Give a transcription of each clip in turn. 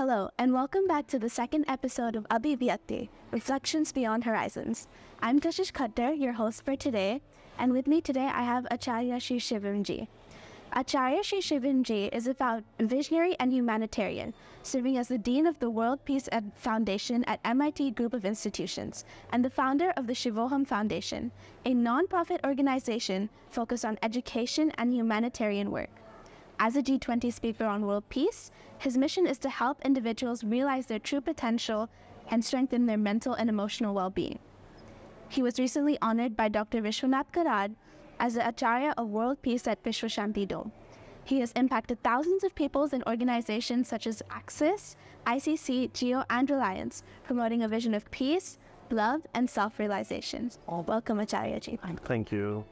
Hello, and welcome back to the second episode of 𝗖𝗛𝗢𝗧, Reflections Beyond Horizons. I'm 𝗔𝗕𝗡𝗘𝗟, your host for today, and with me today I have Acharya Shri Shivam Ji. Acharya Shri Shivam Ji is a visionary and humanitarian, serving as the Dean of the World Peace Foundation at MIT Group of Institutions, and the founder of the Shivoham Foundation, a non-profit organization focused on education and humanitarian work. As a G20 speaker on world peace, his mission is to help individuals realize their true potential and strengthen their mental and emotional well-being. He was recently honored by Dr. Vishwashanti Gurukul as the Acharya of World Peace at Vishwashanti Dome. He has impacted thousands of peoples and organizations such as Axis, ICC, GEO, and Reliance, promoting a vision of peace, love, and self-realization. Welcome, Acharya Ji. Thank you.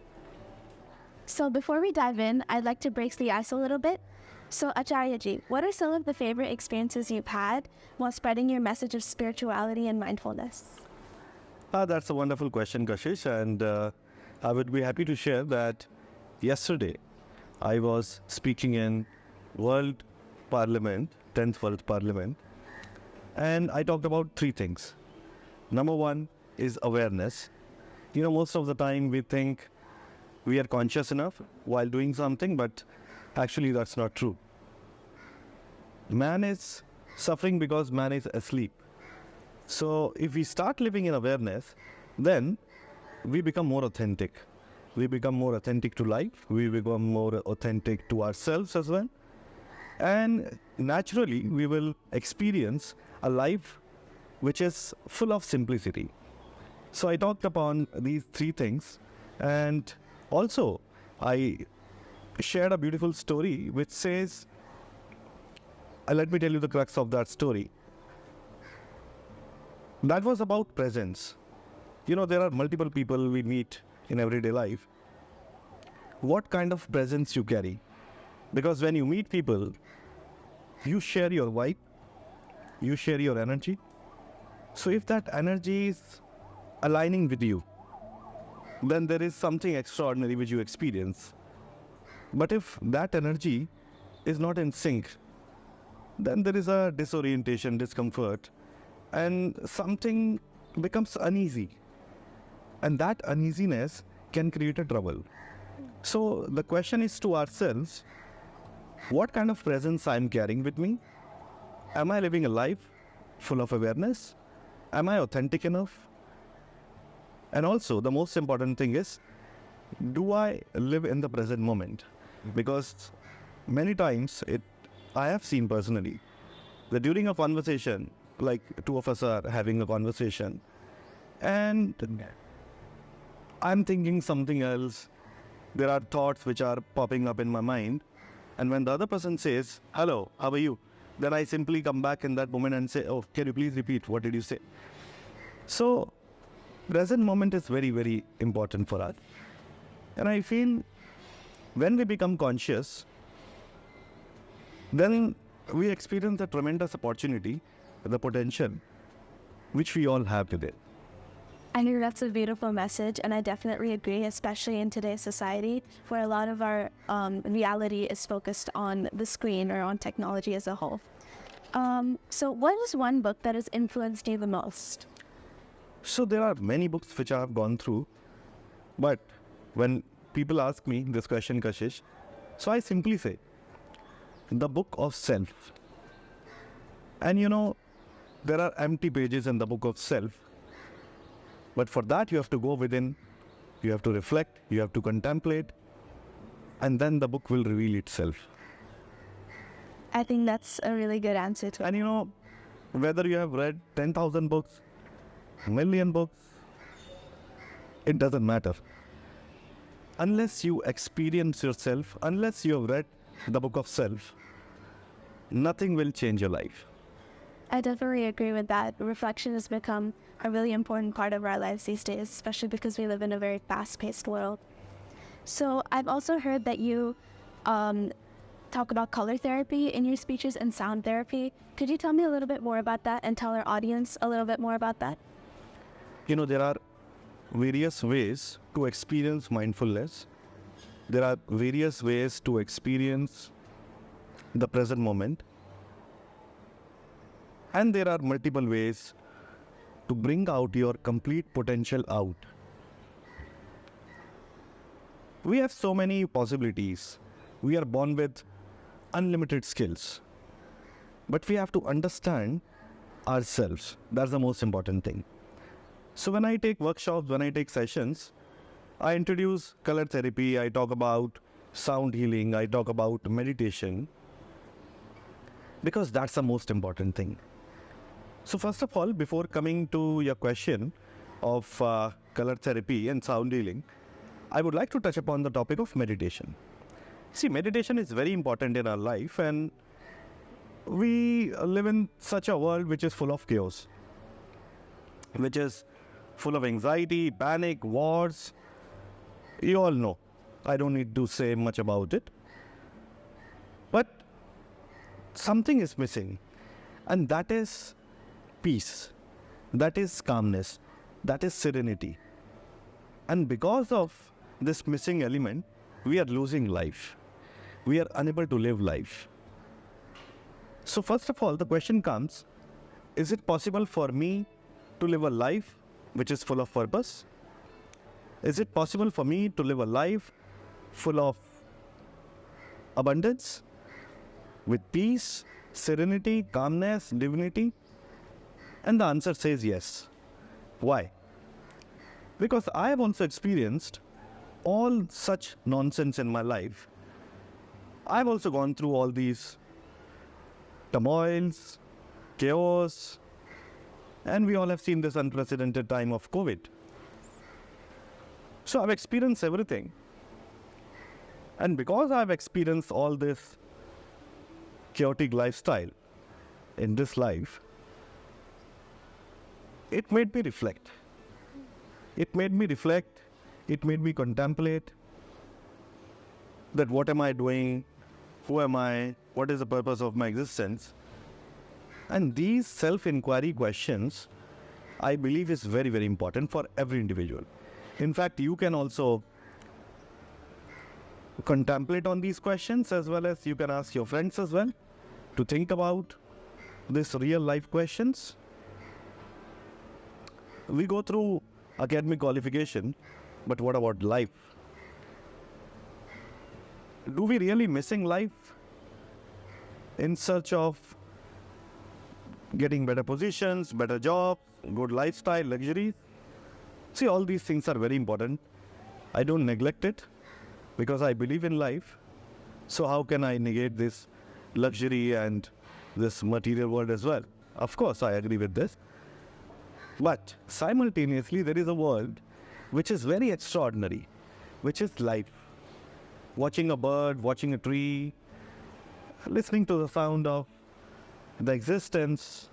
So before we dive in, I'd like to break the ice a little bit. So Acharya Ji, what are some of the favorite experiences you've had while spreading your message of spirituality and mindfulness? That's a wonderful question, Kashish, and I would be happy to share that yesterday I was speaking in World Parliament, 10th World Parliament, and I talked about three things. Number one is awareness. Most of the time we think we are conscious enough while doing something, but actually that's not true. Man is suffering because man is asleep. So if we start living in awareness, then we become more authentic. We become more authentic to life. We become more authentic to ourselves as well. And naturally, we will experience a life which is full of simplicity. So I talked upon these three things, and also I shared a beautiful story which says, let me tell you the crux of that story. That was about presence. There are multiple people we meet in everyday life. What kind of presence you carry? Because when you meet people, you share your vibe, you share your energy. So if that energy is aligning with you, then there is something extraordinary which you experience. But if that energy is not in sync, then there is a disorientation, discomfort, and something becomes uneasy. And that uneasiness can create a trouble. So the question is to ourselves, what kind of presence I'm carrying with me? Am I living a life full of awareness? Am I authentic enough? And also, the most important thing is, do I live in the present moment? Because many times, I have seen personally, that during a conversation, like two of us are having a conversation, and I'm thinking something else, there are thoughts which are popping up in my mind, and when the other person says, hello, how are you? Then I simply come back in that moment and say, oh, can you please repeat, what did you say? So, present moment is very, very important for us. And I feel when we become conscious, then we experience the tremendous opportunity, the potential, which we all have today. I think that's a beautiful message, and I definitely agree, especially in today's society, where a lot of our reality is focused on the screen or on technology as a whole. So what is one book that has influenced you the most? So there are many books which I have gone through, but when people ask me this question, Kashish, so I simply say, the book of self. And there are empty pages in the book of self, but for that you have to go within, you have to reflect, you have to contemplate, and then the book will reveal itself. I think that's a really good answer to it. And whether you have read 10,000 books, million books, it doesn't matter. Unless you experience yourself, unless you have read the book of self, nothing will change your life. I definitely agree with that. Reflection has become a really important part of our lives these days, especially because we live in a very fast-paced world. So I've also heard that you talk about color therapy in your speeches and sound therapy. Could you tell me a little bit more about that and tell our audience a little bit more about that? There are various ways to experience mindfulness. There are various ways to experience the present moment. And there are multiple ways to bring out your complete potential out. We have so many possibilities. We are born with unlimited skills. But we have to understand ourselves. That's the most important thing. So when I take workshops, when I take sessions, I introduce color therapy, I talk about sound healing, I talk about meditation, because that's the most important thing. So first of all, before coming to your question of color therapy and sound healing, I would like to touch upon the topic of meditation. See, meditation is very important in our life, and we live in such a world which is full of chaos, which is full of anxiety, panic, wars. You all know. I don't need to say much about it. But something is missing, and that is peace, that is calmness, that is serenity. And because of this missing element, we are losing life. We are unable to live life. So first of all, the question comes, is it possible for me to live a life which is full of purpose? Is it possible for me to live a life full of abundance, with peace, serenity, calmness, divinity? And the answer says yes. Why? Because I have also experienced all such nonsense in my life. I have also gone through all these turmoils, chaos, and we all have seen this unprecedented time of COVID. So I've experienced everything. And because I've experienced all this chaotic lifestyle in this life, it made me reflect. It made me reflect, it made me contemplate that what am I doing, who am I, what is the purpose of my existence? And these self-inquiry questions, I believe, is very, very important for every individual. In fact, you can also contemplate on these questions, as well as you can ask your friends as well to think about these real life questions. We go through academic qualification, but what about life? Do we really missing life in search of getting better positions, better jobs, good lifestyle, luxuries? See, all these things are very important. I don't neglect it because I believe in life. So how can I negate this luxury and this material world as well? Of course, I agree with this. But simultaneously, there is a world which is very extraordinary, which is life. Watching a bird, watching a tree, listening to the sound of the existence,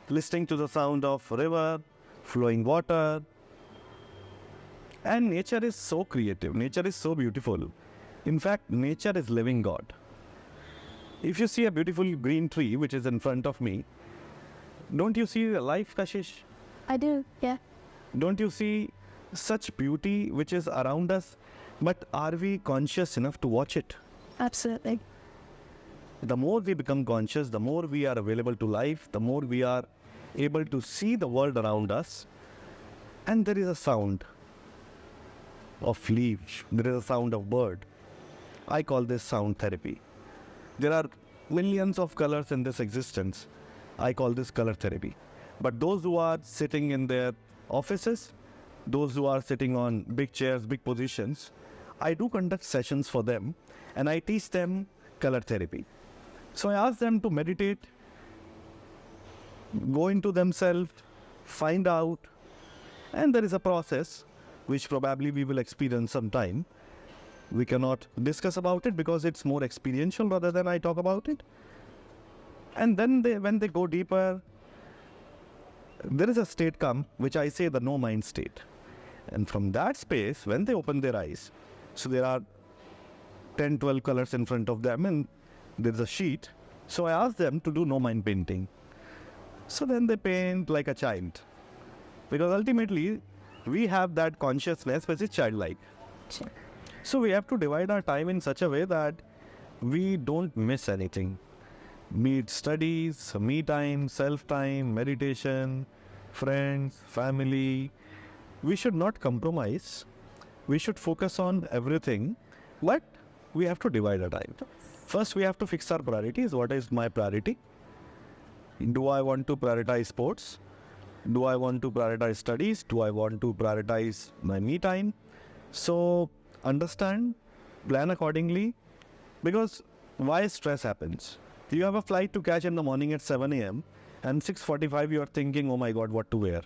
listening to the sound of river, flowing water. And nature is so creative, nature is so beautiful. In fact, nature is living God. If you see a beautiful green tree which is in front of me, don't you see the life, Kashish? I do, yeah. Don't you see such beauty which is around us? But are we conscious enough to watch it? Absolutely. The more we become conscious, the more we are available to life, the more we are able to see the world around us. And there is a sound of leaves, there is a sound of bird. I call this sound therapy. There are millions of colors in this existence. I call this color therapy. But those who are sitting in their offices, those who are sitting on big chairs, big positions, I do conduct sessions for them and I teach them color therapy. So I ask them to meditate, go into themselves, find out, and there is a process which probably we will experience sometime. We cannot discuss about it because it's more experiential rather than I talk about it. And then when they go deeper, there is a state come, which I say the no mind state. And from that space, when they open their eyes, so there are 10, 12 colors in front of them and there's a sheet. So I ask them to do no mind painting. So then they paint like a child. Because ultimately, we have that consciousness which is childlike. Sure. So we have to divide our time in such a way that we don't miss anything. Meet studies, me time, self-time, meditation, friends, family. We should not compromise. We should focus on everything, but we have to divide our time. First, we have to fix our priorities. What is my priority? Do I want to prioritize sports? Do I want to prioritize studies? Do I want to prioritize my me time? So, understand, plan accordingly, because why stress happens? You have a flight to catch in the morning at 7 a.m. and 6:45 you are thinking, oh my God, what to wear?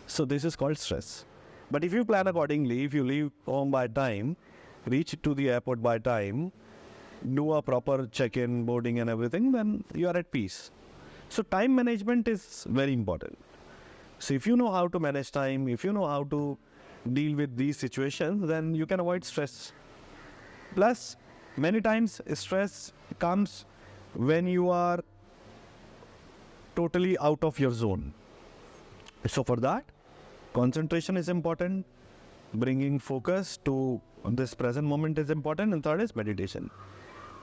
So this is called stress. But if you plan accordingly, if you leave home by time, reach to the airport by time, do a proper check-in, boarding and everything, then you are at peace. So time management is very important. So if you know how to manage time, if you know how to deal with these situations, then you can avoid stress. Plus, many times stress comes when you are totally out of your zone. So for that, concentration is important. Bringing focus to this present moment is important. And third is meditation.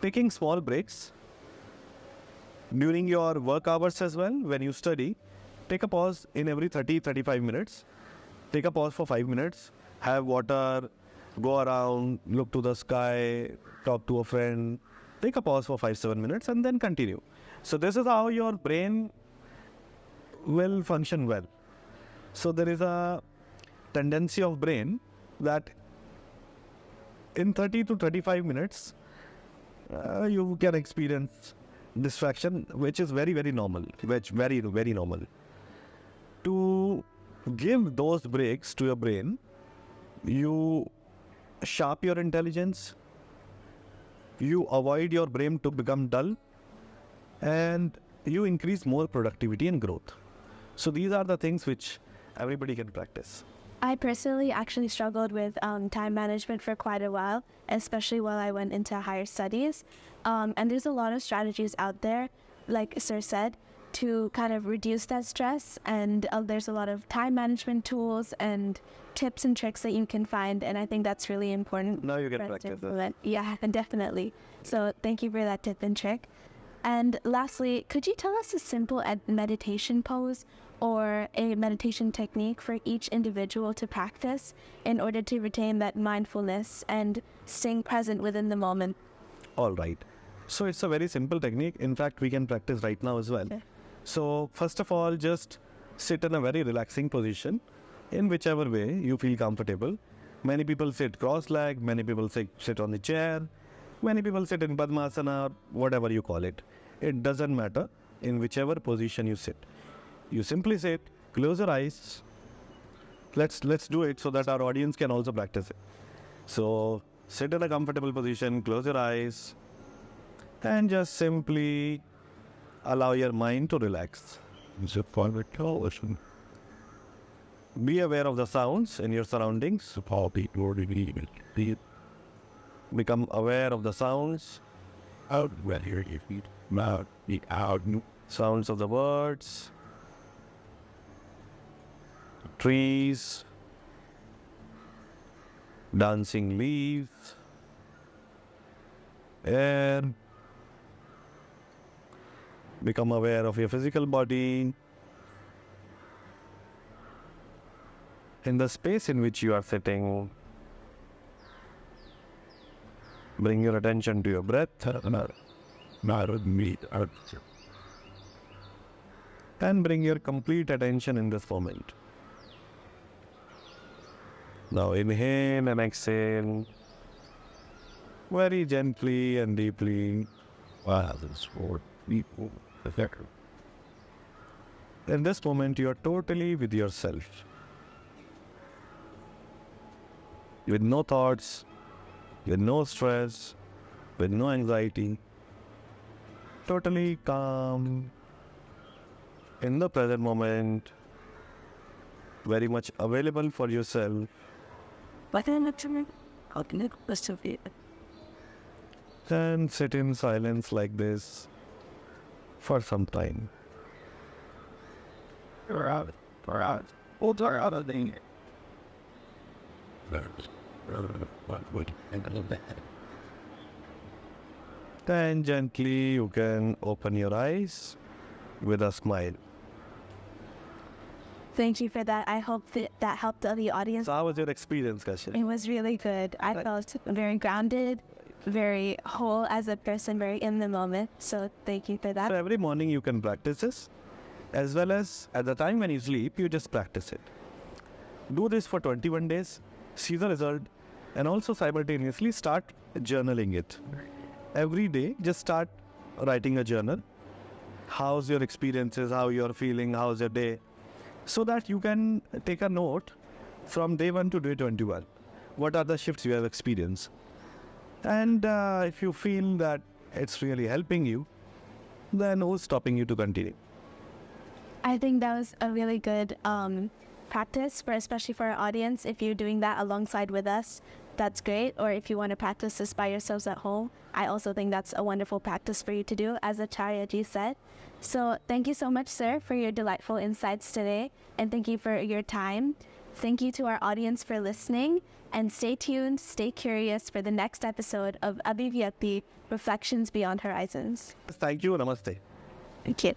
Taking small breaks during your work hours as well. When you study, take a pause in every 30-35 minutes. Take a pause for 5 minutes. Have water, go around, look to the sky, talk to a friend. Take a pause for 5-7 minutes and then continue. So this is how your brain will function well. So there is a tendency of brain that in 30 to 35 minutes, you can experience distraction, which is very, very normal, very, very normal. To give those breaks to your brain, you sharp your intelligence, you avoid your brain to become dull, and you increase more productivity and growth. So these are the things which everybody can practice. I personally actually struggled with time management for quite a while, especially while I went into higher studies. And there's a lot of strategies out there, like Sir said, to kind of reduce that stress. And there's a lot of time management tools and tips and tricks that you can find. And I think that's really important. Now you can practice it. Yeah, definitely. So thank you for that tip and trick. And lastly, could you tell us a simple meditation pose or a meditation technique for each individual to practice in order to retain that mindfulness and staying present within the moment? All right. So it's a very simple technique. In fact, we can practice right now as well. Okay. So first of all, just sit in a very relaxing position in whichever way you feel comfortable. Many people sit cross-legged, many people sit on the chair, many people sit in Padmasana, whatever you call it. It doesn't matter in whichever position you sit. You simply sit, close your eyes. Let's do it so that our audience can also practice it. So sit in a comfortable position, close your eyes, and just simply allow your mind to relax. Be aware of the sounds in your surroundings. Become aware of the sounds. Sounds of the birds, trees, dancing leaves, air. Become aware of your physical body. In the space in which you are sitting, bring your attention to your breath. And bring your complete attention in this moment. Now inhale and exhale very gently and deeply. In this moment, you are totally with yourself. With no thoughts, with no stress, with no anxiety. Totally calm. In the present moment, very much available for yourself. And sit in silence like this for some time. And gently you can open your eyes with a smile. Thank you for that. I hope that helped the audience. So how was your experience, Kashyap? It was really good. I felt very grounded, very whole as a person, very in the moment. So thank you for that. So every morning you can practice this, as well as at the time when you sleep, you just practice it. Do this for 21 days, see the result, and also simultaneously start journaling it. Every day, just start writing a journal. How's your experiences, how you're feeling, how's your day, so that you can take a note from day 1 to day 21. What are the shifts you have experienced? And if you feel that it's really helping you, then who's stopping you to continue? I think that was a really good practice, especially for our audience. If you're doing that alongside with us, that's great. Or if you want to practice this by yourselves at home, I also think that's a wonderful practice for you to do, as Acharya Ji said. So thank you so much, sir, for your delightful insights today. And thank you for your time. Thank you to our audience for listening. And stay tuned, stay curious for the next episode of 𝗖𝗛𝗢𝗡𝗡𝗘𝗟, Reflections Beyond Horizons. Thank you. Namaste. Thank you.